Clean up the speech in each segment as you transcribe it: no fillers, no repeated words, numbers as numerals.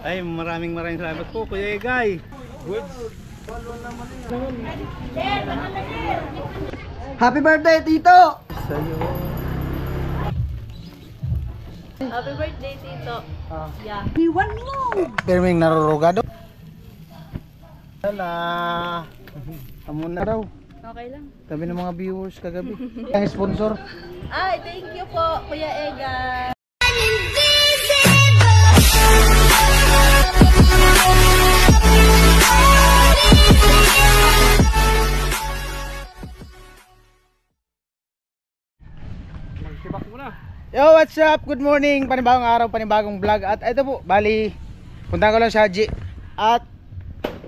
Ay, maraming salamat po, Kuya Egay. Good. Happy birthday, Tito! Happy birthday, Tito. Yeah. Iwan mo! Pirming narurugado. Wala. Amo na daw. Okay lang. Sabi ng mga viewers kagabi. Ang sponsor. Ay, thank you po, Kuya Egay. Magsibak mo na. Yo, what's up? Good morning. Panibagong araw, panibagong vlog. At ito po, bali, punta ko lang sa Haji. At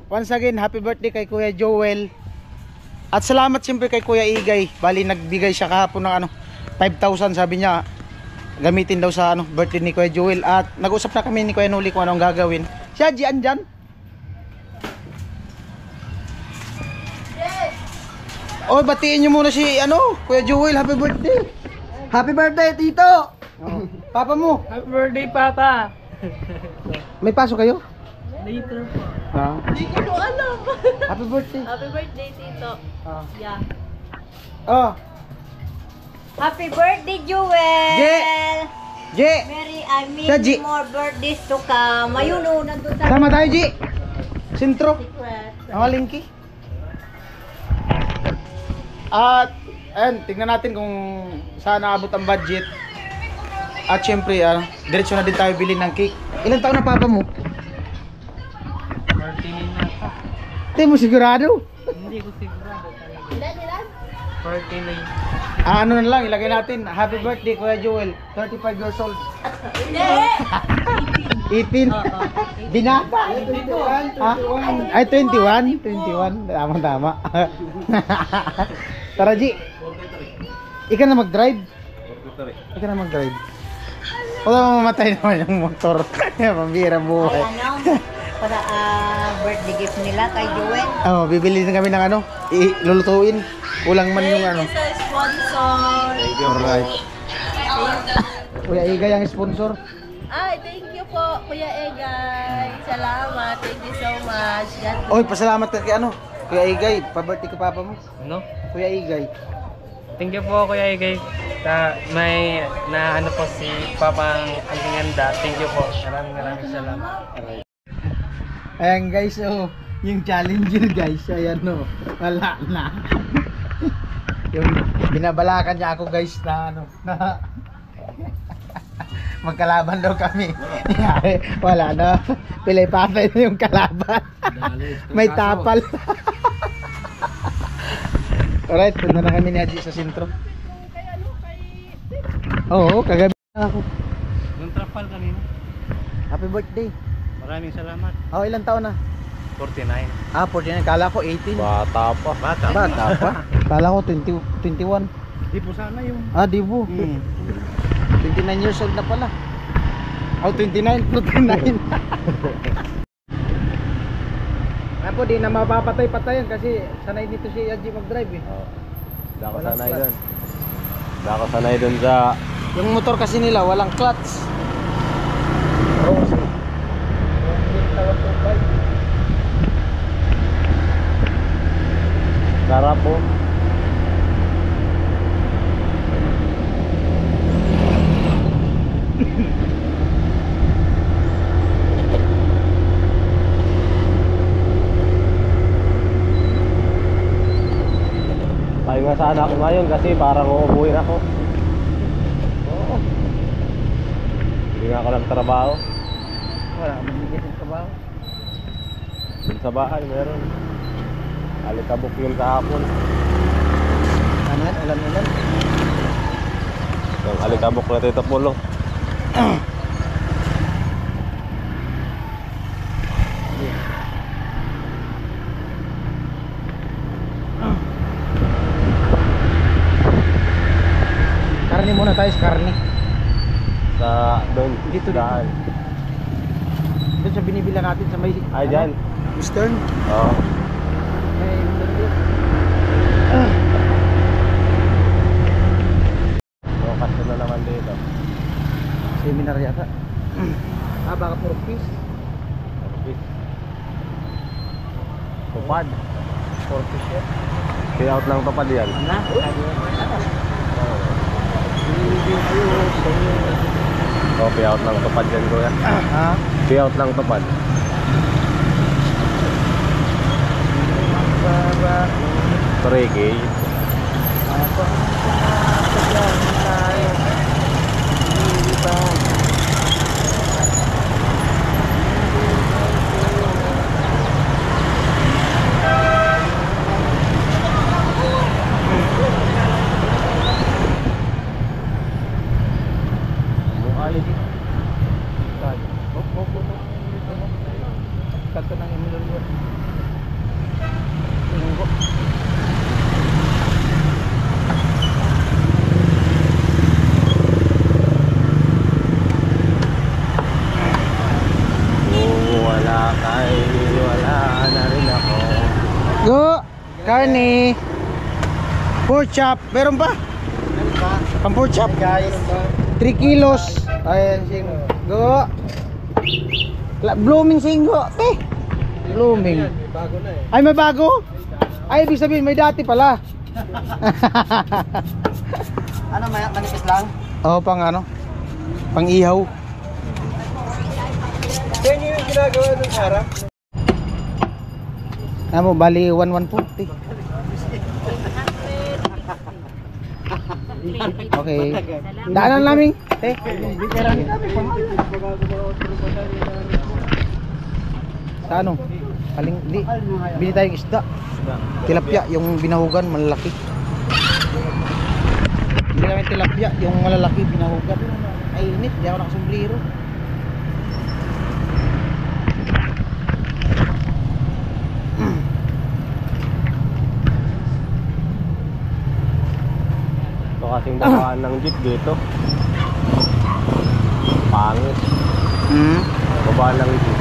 once again, happy birthday kay Kuya Joel. At salamat siyempre kay Kuya Igay. Bali, nagbigay siya kahapon ng 5,000, sabi niya. Gamitin daw sa birthday ni Kuya Joel. At nag-usap na kami ni Kuya Nuli kung anong gagawin. Si Haji, andyan? Oh, batiin niyo muna si Kuya Joel, happy birthday. Happy birthday, Tito. Papa mo. Happy birthday, Papa. May pasok kayo? Later po. Hindi ko po alam. Happy birthday. Happy birthday, Tito. Yeah. Oh, Happy birthday, Joel! Je. Sa G. Many more birthdays to come. Ayun o, nandun sa Sama tayo, Ji. Sintro. secret. Linky. At ayun, tingnan natin kung saan naabot ang budget. At syempre, diretso na din tayo bilhin ng cake. Ilang taon na papa mo? 39 na pa. Hindi mo sigurado? Hindi ko sigurado talaga. Ilan? 39. Ano na lang, ilagay natin. Happy birthday, Kuya Joel. 35 years old. Hindi! 18. Binata. Ay, 21. 21. Tama. Tara, Ji. Ikaw na mag-drive. Ikaw na mag-drive. Wala mamatay naman yung motor. Pambira buhay. Para birthday gift nila kay Joel. Oh, bibili din kami ng lulutuin. Kulang man yung Thank you sa sponsor. Alright. Kuya Igay ang sponsor. Ay, thank you po, Kuya Egay. Salamat. Thank you so much. Oy, pasalamat ka kay Kuya Igay. Pa-birthday ka papa mo. Ano? Kuya Igay. Thank you po, Kuya Egay. May po si Papa ang ganda. Thank you po. Maraming salamat. Ayan guys, yung challenger guys, ayan wala na. Yung binabalakan niya ako guys na na magkalaban daw kami. Wala na. Pilay-patay na yung kalaban. May tapal. Alright, punta na kami ni Haji sa sentro. Oo, kagabi na ako. Yung trapal kanina. Happy birthday. Maraming salamat. Ilang taon na? 49. 49. Kala ko 18. Bata pa. Bata pa. Kala ko 21. Di po sana yung... Di po. 29 years old na pala. 29. 49. Ako di na mapapatay-patayan kasi sanay dito si Haji mag-drive eh. Hindi ako sanay doon. Hindi ako sanay doon sa... Yung motor kasi nila walang clutch. Rose. Sarap po. Tayo nga sana ako ngayon kasi parang uubuhin ako. Oo. Hindi nga ako nagtrabaho. Wala mabigay ng trabaho. Dun sa bahay meron. Alikabok yun kahapon. Ulan. Yung alikabok na Tito Pulong. Karni muna tayo sa karni. Sa doon. Dito. Daan. Doon sa binibila natin sa may... Ay, dyan. Western. Oo. May... Kasi na naman dito. Seminar yata. Baka puro fish. service. Tupad. 40 Payout lang tupad yan. Oh, payout lang tupad yan kuya. Ha? Payout lang tupad. Reggae. Kanto ng Emilio. Kung wala kay, wala na rin ako. Go! Carne! Pork chop! Meron pa? Pang pork chop? Guys, 3 kilos. Ayan, singgo. Go! Blooming singgo. Blooming. Ay, may bago? Ay, ibig sabihin, may dati pala. Ano, may manipis lang? Oo, pang ano? Pang ihaw. Yan yung ginagawa ng harap. Ano mo, bali 1,140. Okay. Daanan namin. Sa ano? Aling, di. Bili tayong isda. Tilapia, yung binahugan, malalaki. Bili kami tilapia, yung malalaki, binahugan. Ay, init. Di ako nakasumbliro. Ito kasing babaan ng jeep dito. Pangit. Babaan ng jeep.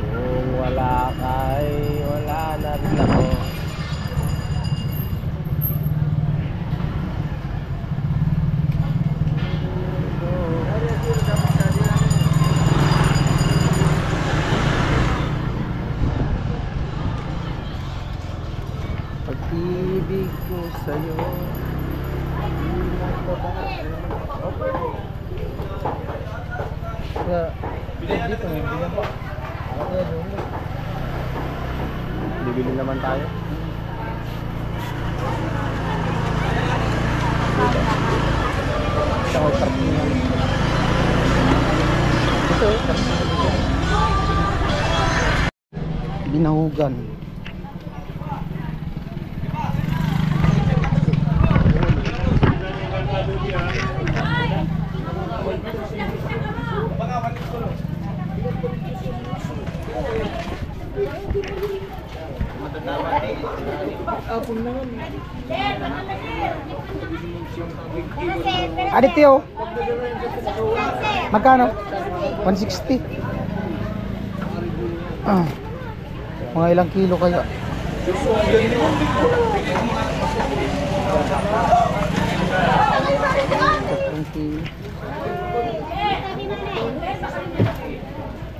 Kung wala kay, wala na rin ako. Pag-ibig ko sa'yo. Dito may bilang pa. Bibili naman tayo. Ito ko parking yan. Ito. Binahugan. Adityo. Magkano? 160. Mga ilang kilo kaya?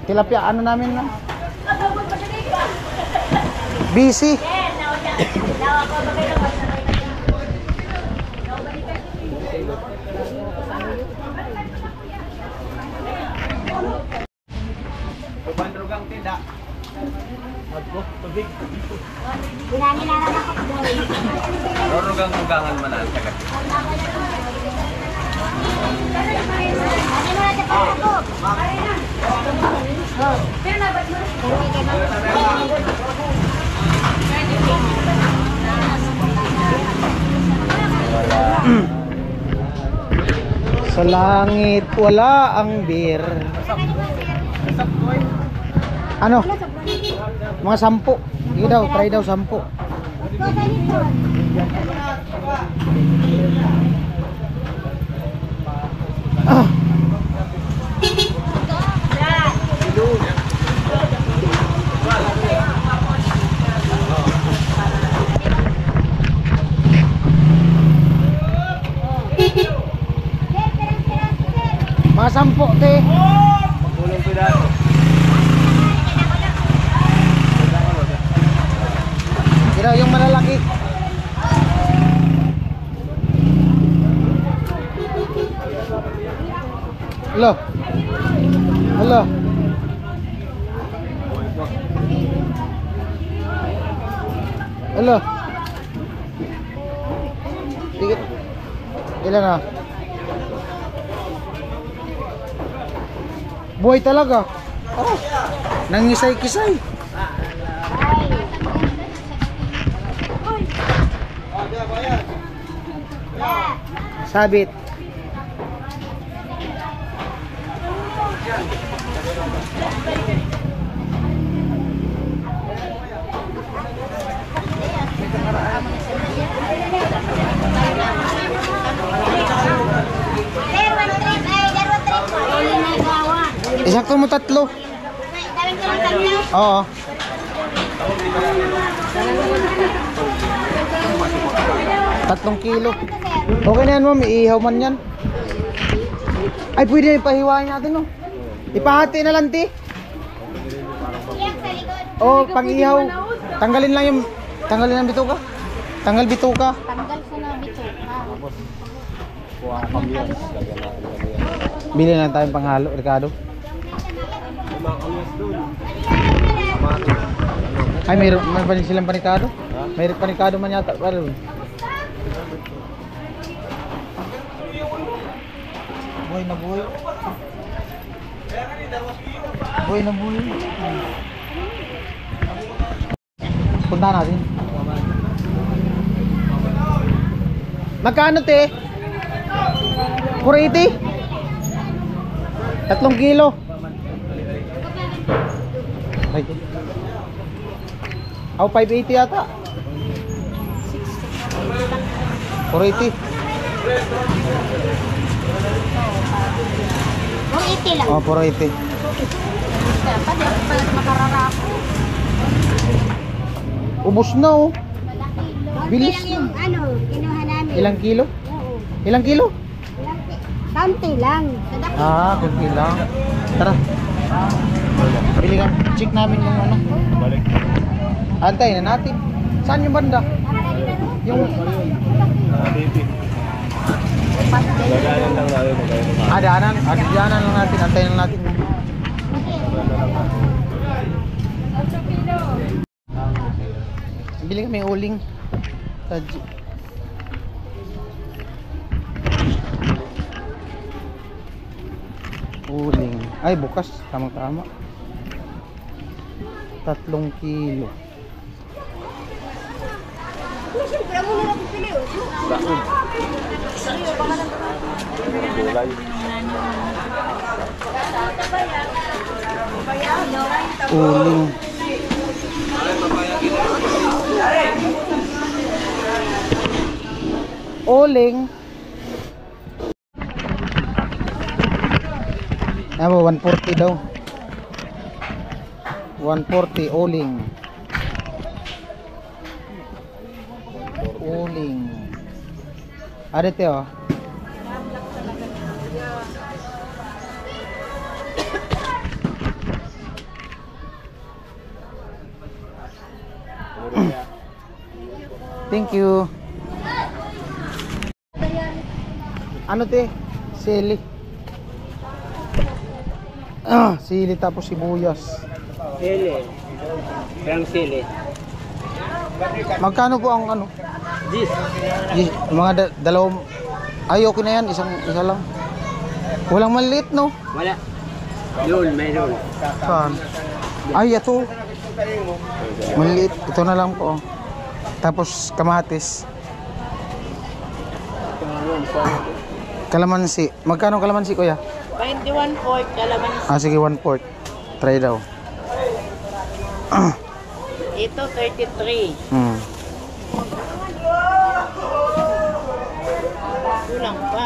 Tilapia, ano namin na? Busy. Rurugang-rugangan man ang tagat. Sa langit wala ang beer. Ano? Mga 10. Sige daw, try daw 10. Mga 10 te. Pulong pidato. Pero yung malalaki. Hello. Hello. Hello. Sige. Ilan na? Buhay talaga. Oh. Nangisay-kisay. Sabit. Isakto mo 3. Oo. Tatlong kilo. Okay na yan, ma'am. Iihaw man yan. Ay, pwede ipahiwain natin, no? Ipahati na lang, ti. Oh, pang-ihaw. Tanggalin lang yung... Tanggalin ang bituka. Tanggal bituka. Tanggal sa na bituka. Kuha kami yan. Lagyan natin kami yan. Bili na tayong panghalo, Ricardo. Ay, mayroon pa rin silang panikado? Mayroon panikado man yata. Buhay na buhay. Buhay na buhay. Punta natin. Magkano te? 480? 3 kilo. Ay. Aw, 580 yata. 480. 480 lang. Oh, 480. Dapat yung makararako. Ubos na oh. Bilis Bilis yung ano, kinuha namin. Ilang kilo? Oo. Ilang kilo? Kaunti lang. Ah, kunti lang. Tara. Bili ka. Check namin yung ano. Balik. Antayin na natin. Saan yung banda? Yung Baby. Laganan lang natin. daanan. Daanan lang natin. Antayin lang natin. Bili kami uling. Taji. Uling. Ay, bukas. Tamang-tama. 3 kilo. Gulay. Uling. Uling. Ano, 140 daw. 140 uling. Uling. Ada teh oh. Thank you. Ano te? Sili. Sili tapos sibuyas. Sili. Parang sili. Magkano po ang ano? This. Mga dalawang. Ay, okay na yan. Isa lang. Walang maliit, no? Wala. Yun, mayroon. Saan? Ay, ito. Maliit. Ito na lang po. Tapos kamatis. Kalamansi. Magkano kalamansi, kuya? 21 kalamansi. Ah, sige, 1/4. Try daw. Ito 33. Kulang pa.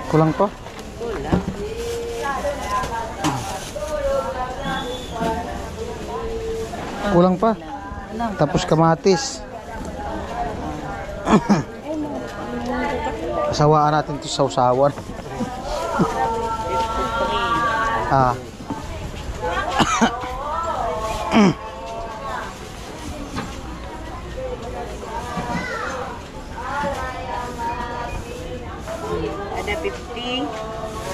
Kulang pa? Kulang. Kulang pa. Tapos kamatis. Sawaan natin to sa usawan. Ah. Ada 57,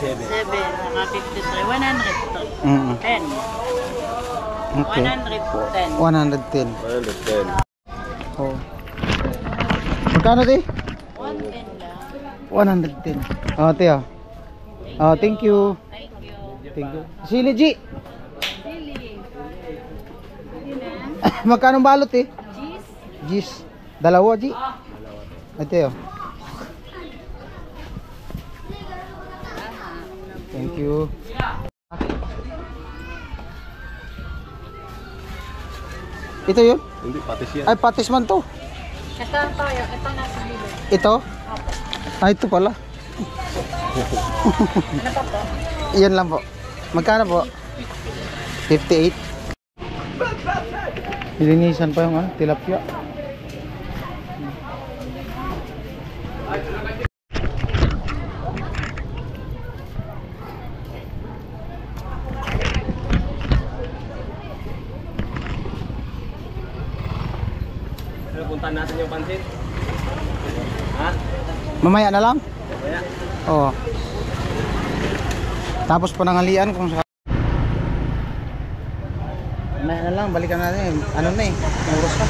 saka 53, 100. Mm. 10. Okay. 110. 110. 110. Oh. Magkano di? 110 lang. 110. Ah, tiya. Ah, thank you. Thank you. Thank you. Sili, G. Magkano balot eh? Gis. Dalawa, G. Ito yun. Thank you. Ito yun? Hindi, patis yan. Ay, patis man to. Ito tayo, ito nasa bilog. Ito? Ay, ito pala. Ano pa po? Yan lang po. Magkano po? 58. Nilinisan pa yung tilapia. Ano, puntahan natin yung pansit? Ha? Mamaya na lang? Mamaya. Oo. Tapos panangalian kung sa... Mamaya na lang, balikan natin. Ano na eh, oras pa.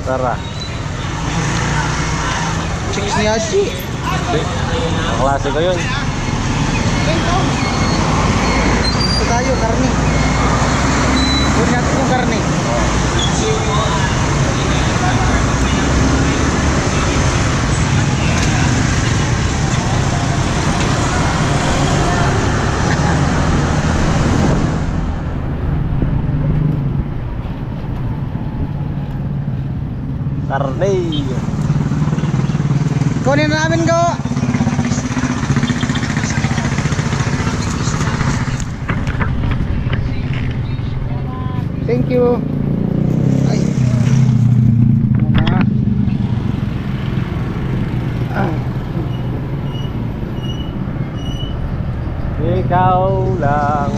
Tara. Chicks ni Haji. Ang klase ko yun. Ito tayo, karne. Kunin natin yung karne. Karne. Kunin na namin go. Thank you. Ay. Mama. Ah. Ikaw lang.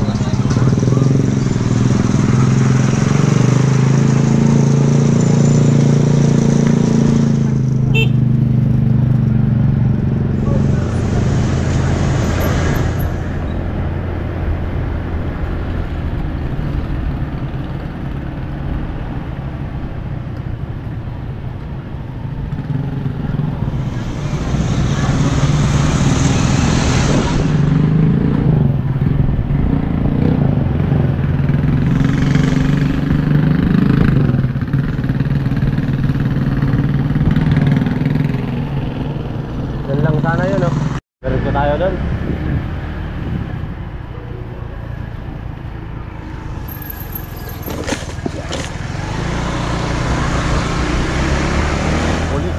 Yan lang sana yun, oh. Diretso tayo doon. Pulis.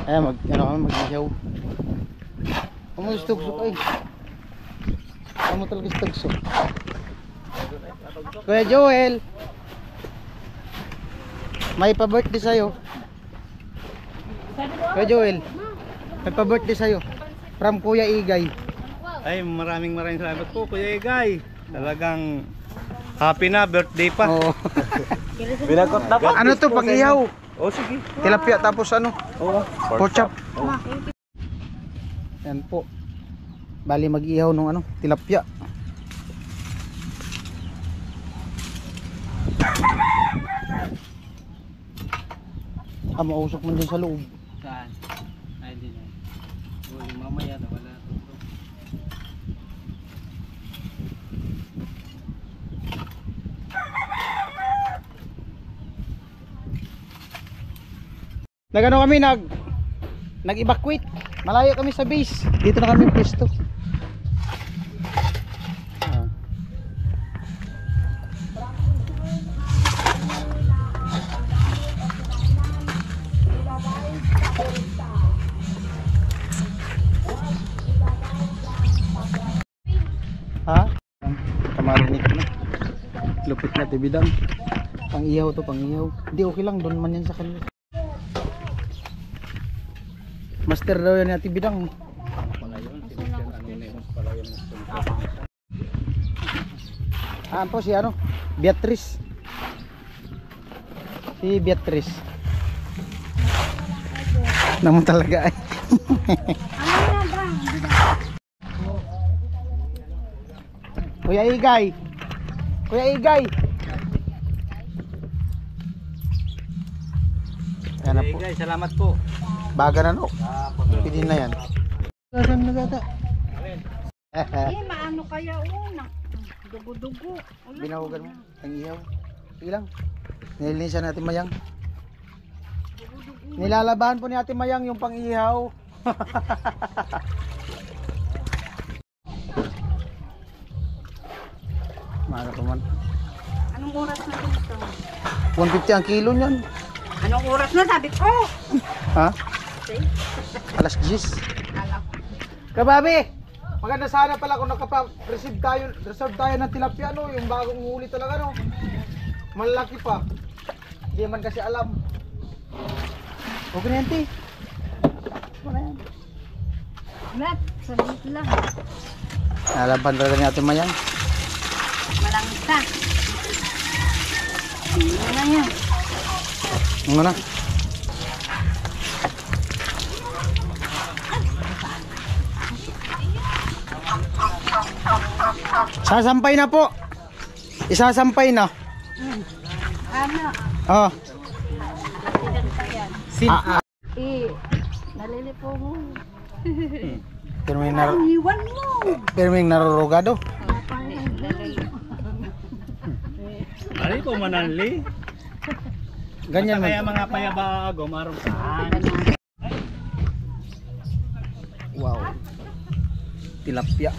Ayan, mag-isaw. Stugso ay. Kamu talaga stugso. Kuya Joel. May pa-birthday sa'yo. Kuya Joel. May pa-birthday sa'yo. From Kuya Igay. Ay, maraming salamat po, Kuya Igay. Talagang happy na birthday pa. Oo. Binagkot na pa. Ano to, pag-ihaw? Oh, sige. Tilapia tapos ano? Oo. Pork chop. Yan po. Bali mag-ihaw nung ano, tilapia. Ah, mausok mo dyan sa loob. Saan? Ay, di na. Mamaya na wala. Nagano kami nag-evacuate. Malayo kami sa base. Dito na kami pwesto. Ha? Kamarinig na. Lupit na tibidang. Pang-ihaw to, pang-ihaw. Hindi, okay lang, doon man yan sa kanila. Master daw yan natin bidang. Ah, po si ano? Beatrice. Si Beatrice. Naman talaga ay. Kuya Igay. Kuya Igay. Yan na po. Guys, salamat po. Baga na no. Pidin na yan. Saan na gata? Maano kaya una? Dugo-dugo. Binahugan mo. Ang ihaw. Sige lang. Nilinisan natin Mayang. Nilalabahan po ni Ate Mayang yung pang-ihaw. Mahal pa man. Anong oras na dito? 150 ang kilo niyan. Anong oras na sabi ko? Ha? Alas 10. Kababi! Maganda sana pala kung nakapa-receive tayo, reserve tayo ng tilapia no, yung bagong huli talaga no. Malaki pa. Hindi man kasi alam. Okay na yan, Ti. Wala yan. Lat, salit lang. Nalaban talaga ni Ate Mayang. Malangta. Ano na yan? Ano na? Sasampay na po. Isasampay na. Ano? Oh. Nalilipo mo. Pero Iwan mo. may narurugado. Ari ko mananli. Ganyan Kaya man. mga payabago marong saan. Wow. Tilapia.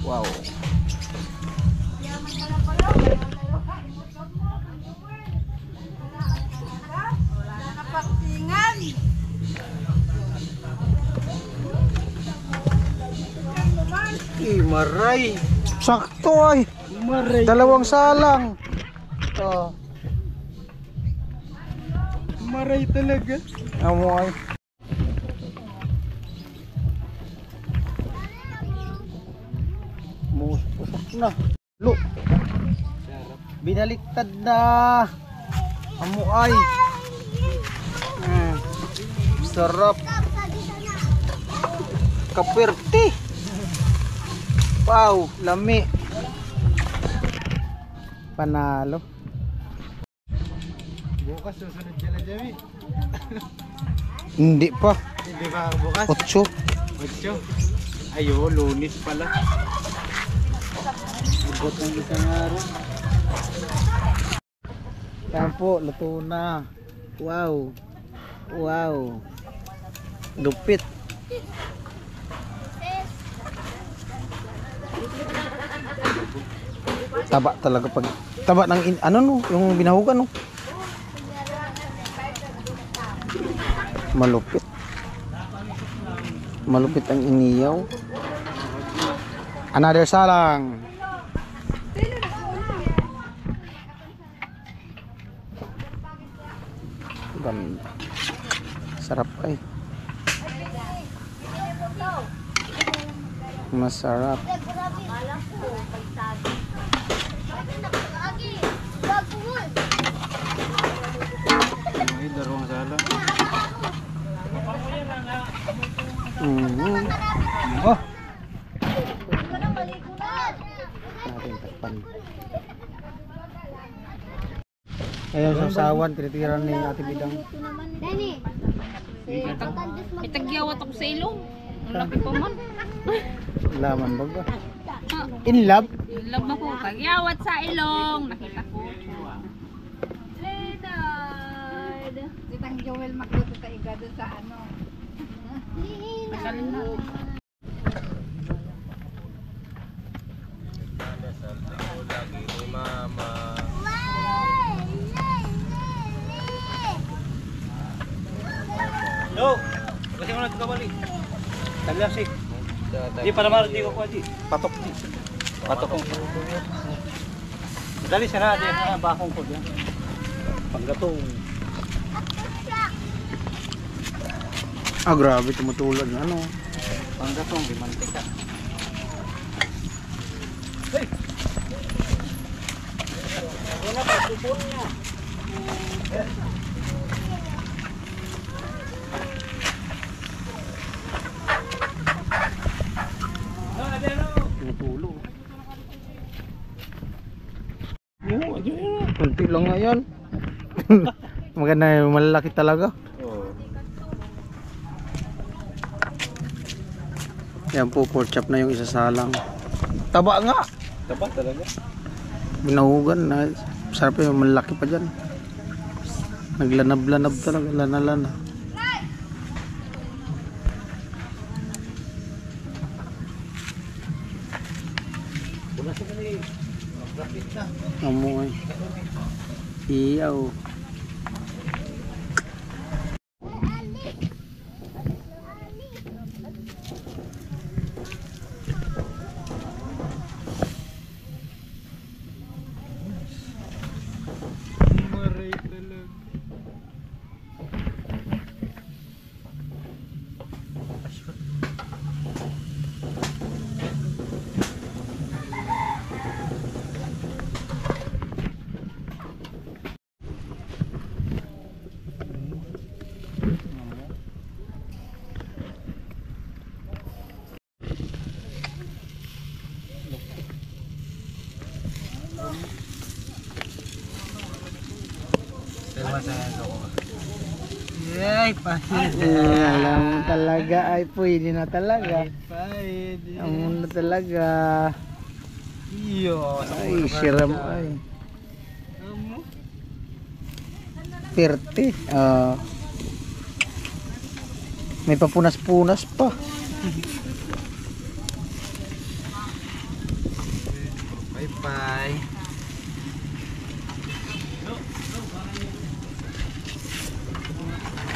Wow. Maray. Sakto ay. Maray. Dalawang salang. Oh. Maray talaga. Amo ay. Pusok na. Lo. Binaliktad na. Amo ay. Sarap. Kapwerte. Wow, lami. Panalo. Bukas susunod sila Jami. Hindi pa. Hindi ba bukas? 8. 8. Ayo, Lunis pala. Ibot ng isang araw. Yan po, luto na. Wow. Wow. Lupit. Taba talaga pag taba ng ano no, yung binahugan no. Malupit. Malupit ang iniyaw. Another salang. Ganda. Sarap ay. Masarap. Ay, darong sala. Oh. Natin takpan. Ayun sa sawan, tinitiran ni Ate Bidang. Itagyawat ako sa ilong. Ang laki pa man. Laman ba ba? In love? Love ako. Tagyawat sa ilong. Nakita ko. Joel magluto ka iga doon sa ano. Yo, kasi mo na ito kabali. Taglas eh. Di para maro di ko kuha di. Patok di. Patok kong. Dali siya na di na bakong ko diyan. Panggatong. Ah, grabe tumutulad na ano. Panggatong di mantika. Tumutulog. Kunti lang nga yan. Maganda yung malalaki talaga. Yan po, pork chop na yung isasalang. Taba nga. Taba talaga. Binahugan na. Sarap yung malaki pa dyan. Naglanab-lanab talaga. Lana-lana. Amoy. Iyaw. Ay, alam mo talaga, ay pwede na talaga. Alam mo na talaga. Ay, siram ay. Perte. May papunas-punas pa. Bye-bye.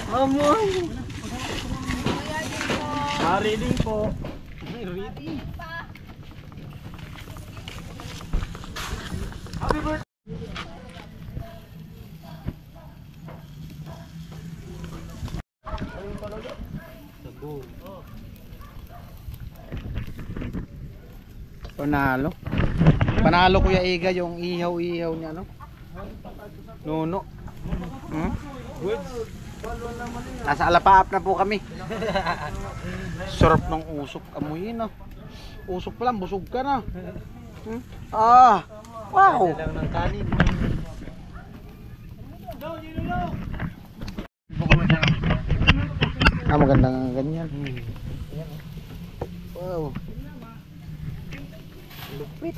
Amoy. Ready po. Ready. Happy birthday. Panalo. Panalo Kuya Iga yung ihaw-ihaw niya, no? Nuno. Hmm? Nasa Alapaap na po kami. Sarap ng usok. Amuyin na. Usok pa lang, busog ka na. Hmm? Ah! Wow! Ng kanin. Ah, maganda nga ganyan. Wow. Lupit.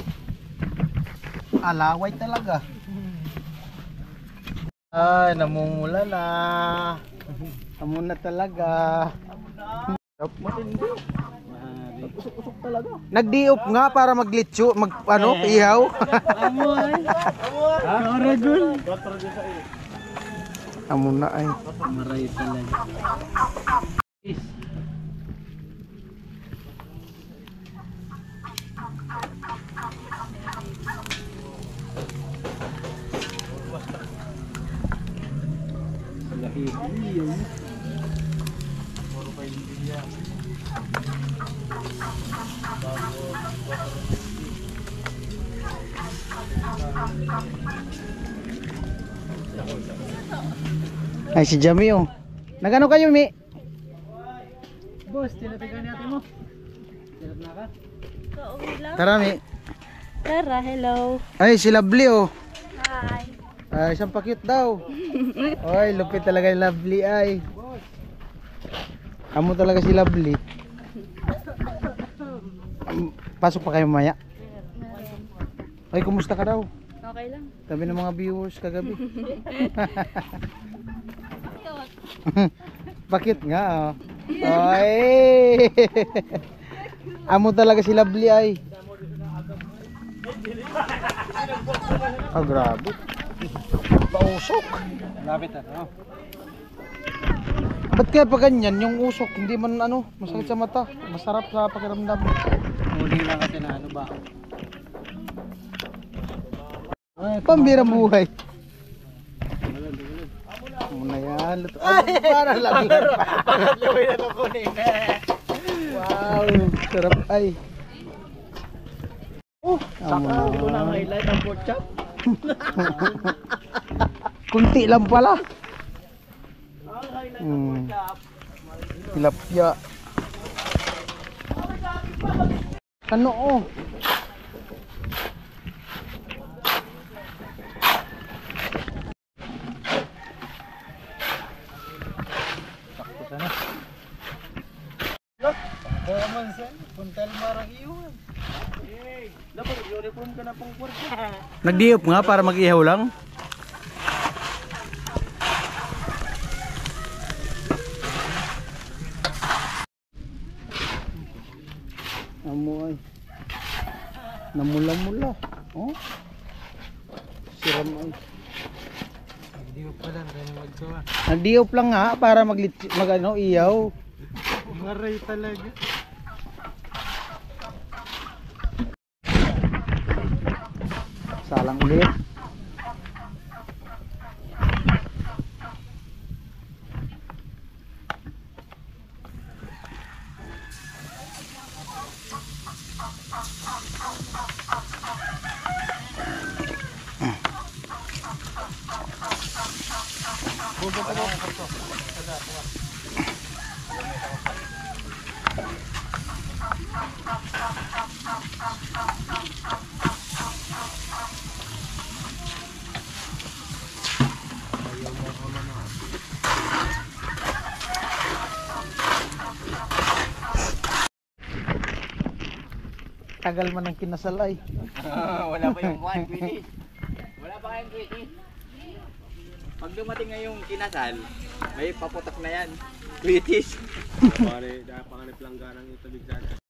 Alaway talaga. Ay, namumula na. Namuna talaga. Usok-usok talaga. Nagdiop nga para maglitso, ihaw. Amoy. Karagul. Amuna ay. Maray talaga. Ay, si Jamie oh. Nagano kayo, Mi? Boss, tinatagan natin mo. Hirap na ka? Kauwi lang. Tara, Mi. Tara, hello. Ay, si Lovely oh. Hi. Ay, isang pa-cute daw. Oy, lupit talaga ni Lovely ay. Amo talaga si Lovely. Pasok pa kayo mamaya. Ay, kumusta ka daw? Okay lang. Sabi ng mga viewers kagabi. Bakit nga oh. Ay. Amo talaga si Lovely ay. Ah, grabe. Pausok. Lapit na. Ba't kaya pa ganyan yung usok? Hindi man ano, masakit sa mata. Masarap sa pakiramdam. Huli lang kasi na ano ba? Pambirang buhay. Muna yan. Luto. Ay, para lang. Pangatloy na ito kunin. Wow, sarap ay. Oh, Saka, hindi ko na highlight ang pork chop. kunti lang pala. Tilapia. Ano oh? Sakto sana. Kaman sen, puntal marang iyon. Dapat uniform ka na pang kwarto. Nagdiop nga para mag-ihaw lang. Amoy. Namula-mula. Oh. Siram ay. Nagdiop pa lang, kaya magsawa. Nagdiop lang nga para mag ano, ihaw. Maray talaga. Salang ulit. Tagal man ang kinasal ay. Wala pa yung one, Queenie. Wala pa kayong Queenie. Pag dumating nga yung kinasal, may paputok na yan. Queenie. Pare, dapat panganip lang ganang ito bigla.